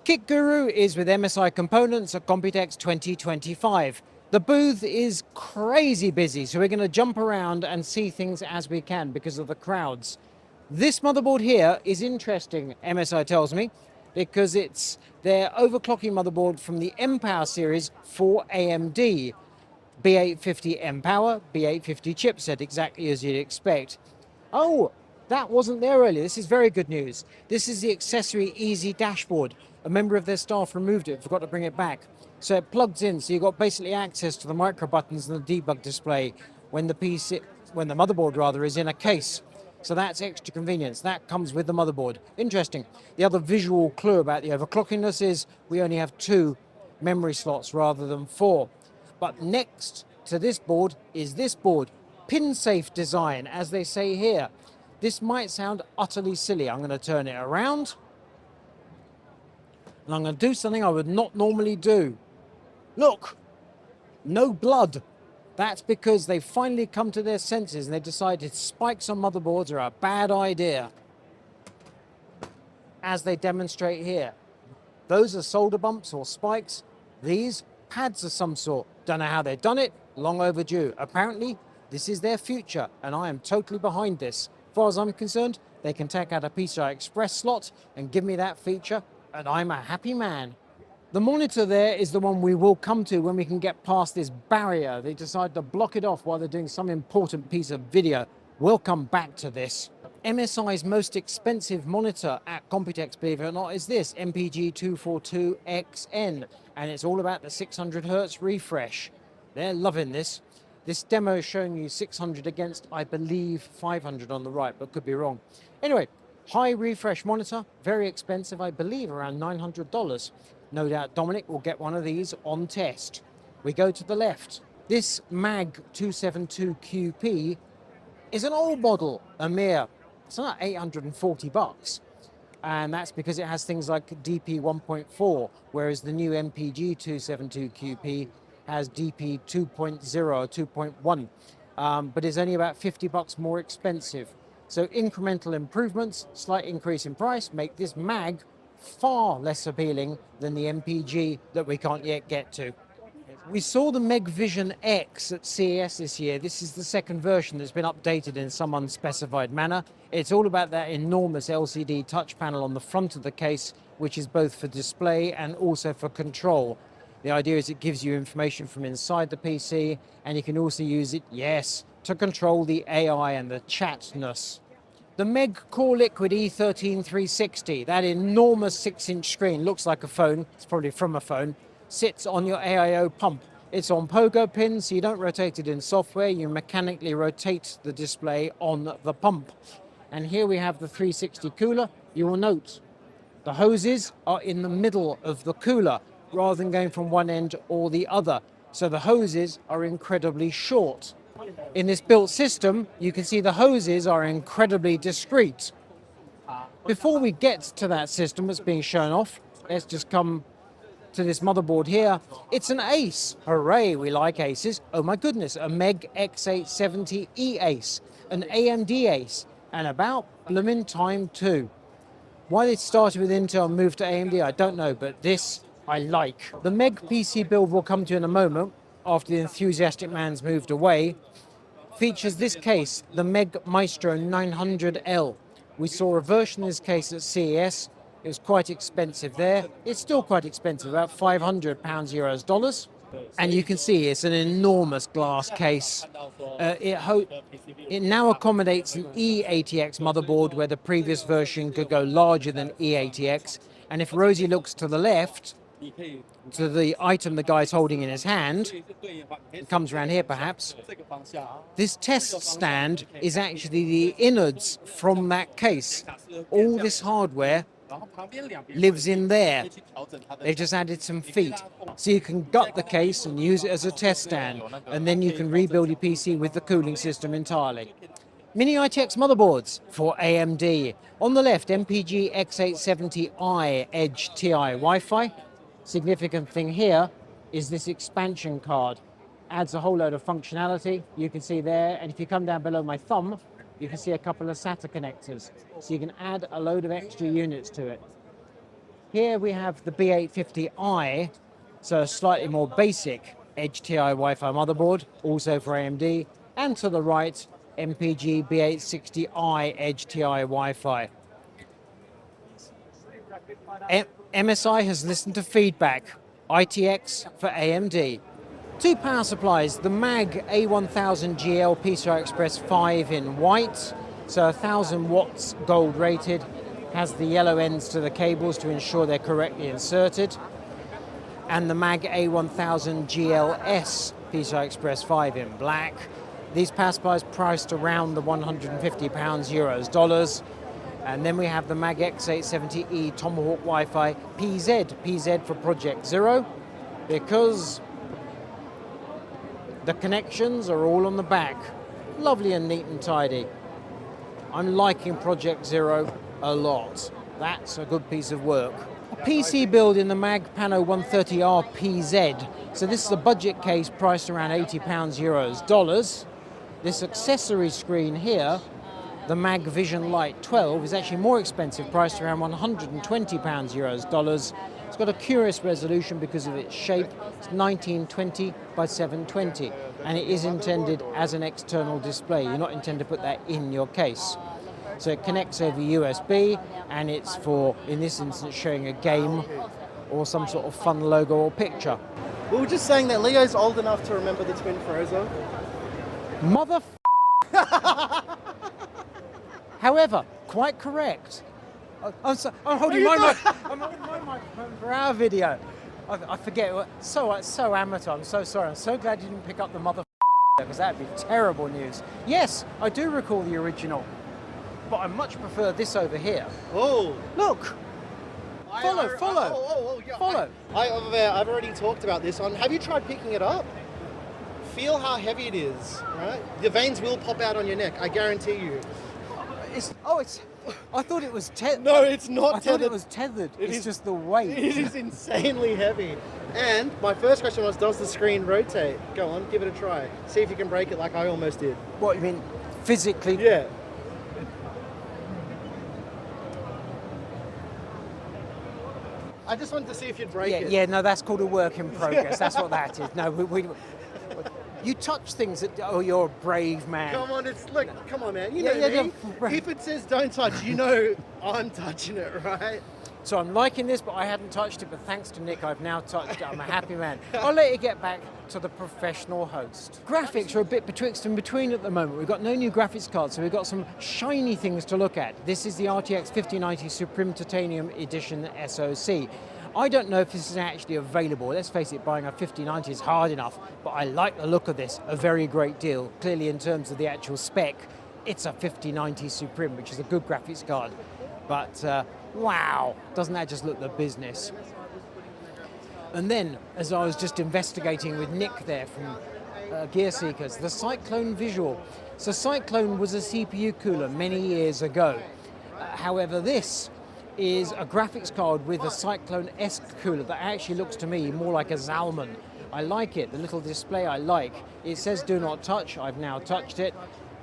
Kit Guru is with MSI Components at Computex 2025. The booth is crazy busy, so we're going to jump around and see things as we can because of the crowds. This motherboard here is interesting, MSI tells me, because it's their overclocking motherboard from the M-Power series for AMD. B850 M-Power, B850 chipset, exactly as you'd expect. Oh, that wasn't there earlier. This is very good news. This is the accessory easy dashboard. A member of their staff removed it, forgot to bring it back. So it plugs in, so you've got basically access to the micro buttons and the debug display when the motherboard rather is in a case. So that's extra convenience. That comes with the motherboard. Interesting. The other visual clue about the overclockiness is we only have 2 memory slots rather than 4. But next to this board is this board. Pin-safe design, as they say here. This might sound utterly silly. I'm going to turn it around. And I'm going to do something I would not normally do. Look, no blood. That's because they've finally come to their senses and they decided spikes on motherboards are a bad idea. As they demonstrate here. Those are solder bumps or spikes. These, pads of some sort. Don't know how they've done it. Long overdue. Apparently, this is their future and I am totally behind this. As far as I'm concerned, they can take out a PCI Express slot and give me that feature and I'm a happy man. The monitor there is the one we will come to when we can get past this barrier. They decide to block it off while they're doing some important piece of video. We'll come back to this. MSI's most expensive monitor at Computex, believe it or not, is this MPG 242XN, and it's all about the 600 Hz refresh. They're loving this. This demo is showing you 600 against, I believe, 500 on the right, but could be wrong. Anyway, high refresh monitor, very expensive, I believe around $900. No doubt Dominic will get one of these on test. We go to the left. This MAG 272QP is an old model, a mere, it's not 840 bucks. And that's because it has things like DP 1.4, whereas the new MPG 272QP has DP 2.0, 2.1, but is only about 50 bucks more expensive. So incremental improvements, slight increase in price, make this MAG far less appealing than the MPG that we can't yet get to. We saw the MEG Vision X at CES this year. This is the second version that's been updated in some unspecified manner. It's all about that enormous LCD touch panel on the front of the case, which is both for display and also for control. The idea is it gives you information from inside the PC, and you can also use it, yes, to control the AI and the chatness. The MEG Core Liquid E13360, that enormous 6-inch screen, looks like a phone, it's probably from a phone, sits on your AIO pump. It's on pogo pins, so you don't rotate it in software, you mechanically rotate the display on the pump. And here we have the 360 cooler. You will note the hoses are in the middle of the cooler rather than going from one end or the other. So the hoses are incredibly short. In this built system, you can see the hoses are incredibly discreet. Before we get to that system that's being shown off, let's just come to this motherboard here. It's an Ace. Hooray, we like Aces. Oh my goodness, a MEG X870E Ace, an AMD Ace, and about bloomin' time too. Why they started with Intel and moved to AMD, I don't know, but this I like. The MEG PC Build we'll come to in a moment, after the enthusiastic man's moved away, features this case, the MEG Maestro 900L. We saw a version of this case at CES. It was quite expensive there. It's still quite expensive, about £500 euros dollars. And you can see it's an enormous glass case. It now accommodates an E-ATX motherboard where the previous version could go larger than E-ATX. And if Rosie looks to the left, to the item the guy's holding in his hand, it comes around here perhaps, this test stand is actually the innards from that case. All this hardware lives in there. They've just added some feet. So you can gut the case and use it as a test stand, and then you can rebuild your PC with the cooling system entirely. Mini ITX motherboards for AMD. On the left, MPG X870i Edge TI Wi-Fi. Significant thing here is this expansion card. Adds a whole load of functionality. You can see there, and if you come down below my thumb, you can see a couple of SATA connectors. So you can add a load of extra units to it. Here we have the B850i, so a slightly more basic Edge TI Wi-Fi motherboard, also for AMD. And to the right, MPG B860i Edge TI Wi-Fi. MSI has listened to feedback. ITX for AMD. Two power supplies, the MAG A1000GL PCI Express 5 in white, so 1000 watts gold rated, has the yellow ends to the cables to ensure they're correctly inserted. And the MAG A1000GLS PCI Express 5 in black. These power supplies priced around the £150, euros, dollars. And then we have the MAG X870E Tomahawk Wi-Fi PZ for Project Zero, because the connections are all on the back. Lovely and neat and tidy. I'm liking Project Zero a lot. That's a good piece of work. A PC build in the MAG Pano 130R PZ. So this is a budget case priced around £80, euros, dollars. This accessory screen here, the MEG Vision Lite 12, is actually more expensive, priced around £120, euros, dollars. It's got a curious resolution because of its shape. It's 1920 by 720, and it is intended as an external display. You're not intended to put that in your case. So it connects over USB, and it's for, in this instance, showing a game or some sort of fun logo or picture. We were just saying that Leo's old enough to remember the twin Frozr. Mother. However, quite correct. I'm holding my microphone for our video. I forget. So amateur. I'm so sorry. I'm so glad you didn't pick up the mother, because that'd be terrible news. Yes, I do recall the original, but I much prefer this over here. Oh, look. Follow. Yeah. Follow. I've already talked about this on. Have you tried picking it up? Feel how heavy it is, right? The veins will pop out on your neck, I guarantee you. I thought it was tethered. No, it's not I tethered. thought it was tethered. It's just the weight. It is insanely heavy. And my first question was, does the screen rotate? Go on, give it a try. See if you can break it like I almost did. What, you mean physically? Yeah. I just wanted to see if you'd break it. Yeah, no, that's called a work in progress. That's what that is. No, you touch things that, oh, you're a brave man. Come on, come on, man. You know me. If it says don't touch, you know I'm touching it, right? So I'm liking this, but I hadn't touched it, but thanks to Nick, I've now touched it. I'm a happy man. I'll let you get back to the professional host. Graphics are a bit betwixt and between at the moment. We've got no new graphics cards, so we've got some shiny things to look at. This is the RTX 5090 Suprim Titanium Edition SoC. I don't know if this is actually available. Let's face it, buying a 5090 is hard enough, but I like the look of this a very great deal. Clearly, in terms of the actual spec, it's a 5090 Suprim, which is a good graphics card. But wow, doesn't that just look the business? And then, as I was just investigating with Nick there from GearSeekers, the Cyclone Visual. So Cyclone was a CPU cooler many years ago. However, this is a graphics card with a Cyclone-esque cooler that actually looks to me more like a Zalman. I like it, the little display I like. It says do not touch, I've now touched it,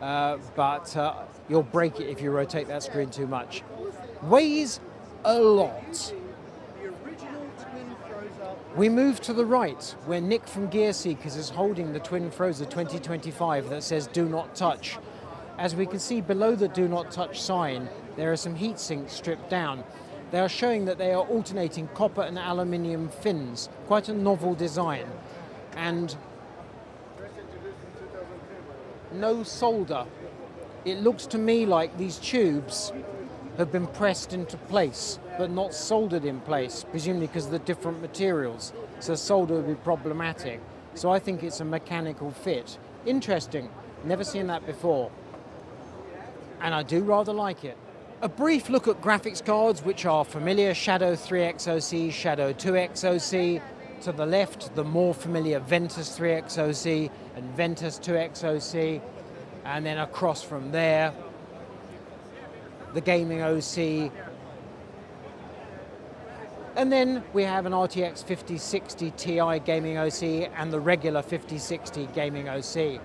but you'll break it if you rotate that screen too much. Weighs a lot. We move to the right, where Nick from GearSeekers is holding the twin Frozr 2025 that says do not touch. As we can see below the do not touch sign, there are some heat sinks stripped down. They are showing that they are alternating copper and aluminium fins, quite a novel design. And no solder. It looks to me like these tubes have been pressed into place, but not soldered in place, presumably because of the different materials. So solder would be problematic. So I think it's a mechanical fit. Interesting, never seen that before. And I do rather like it. A brief look at graphics cards, which are familiar: Shadow 3XOC, Shadow 2XOC. To the left, the more familiar Ventus 3XOC and Ventus 2XOC. And then across from there, the Gaming OC. And then we have an RTX 5060 Ti Gaming OC and the regular 5060 Gaming OC.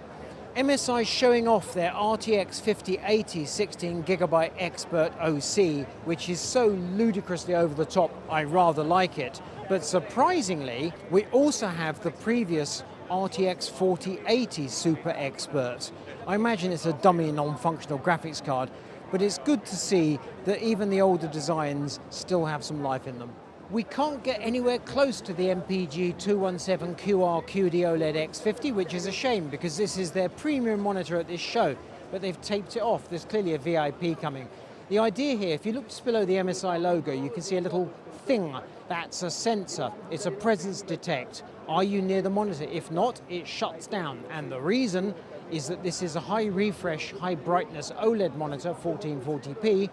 MSI showing off their RTX 5080 16GB Expert OC, which is so ludicrously over the top, I rather like it. But surprisingly, we also have the previous RTX 4080 Super Expert. I imagine it's a dummy non-functional graphics card, but it's good to see that even the older designs still have some life in them. We can't get anywhere close to the MPG 217QR QD OLED X50, which is a shame because this is their premium monitor at this show, but they've taped it off. There's clearly a VIP coming. The idea here, if you look just below the MSI logo, you can see a little thing. That's a sensor. It's a presence detect. Are you near the monitor? If not, it shuts down. And the reason is that this is a high refresh, high brightness OLED monitor, 1440p,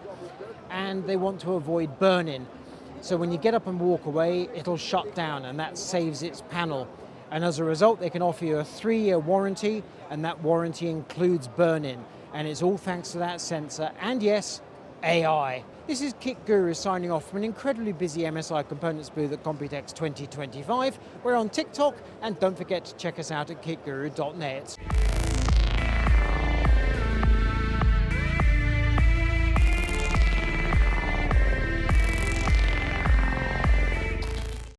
and they want to avoid burn-in. So when you get up and walk away, it'll shut down and that saves its panel. And as a result, they can offer you a 3-year warranty, and that warranty includes burn-in. And it's all thanks to that sensor, and yes, AI. This is Kit Guru signing off from an incredibly busy MSI components booth at Computex 2025. We're on TikTok, and don't forget to check us out at kitguru.net.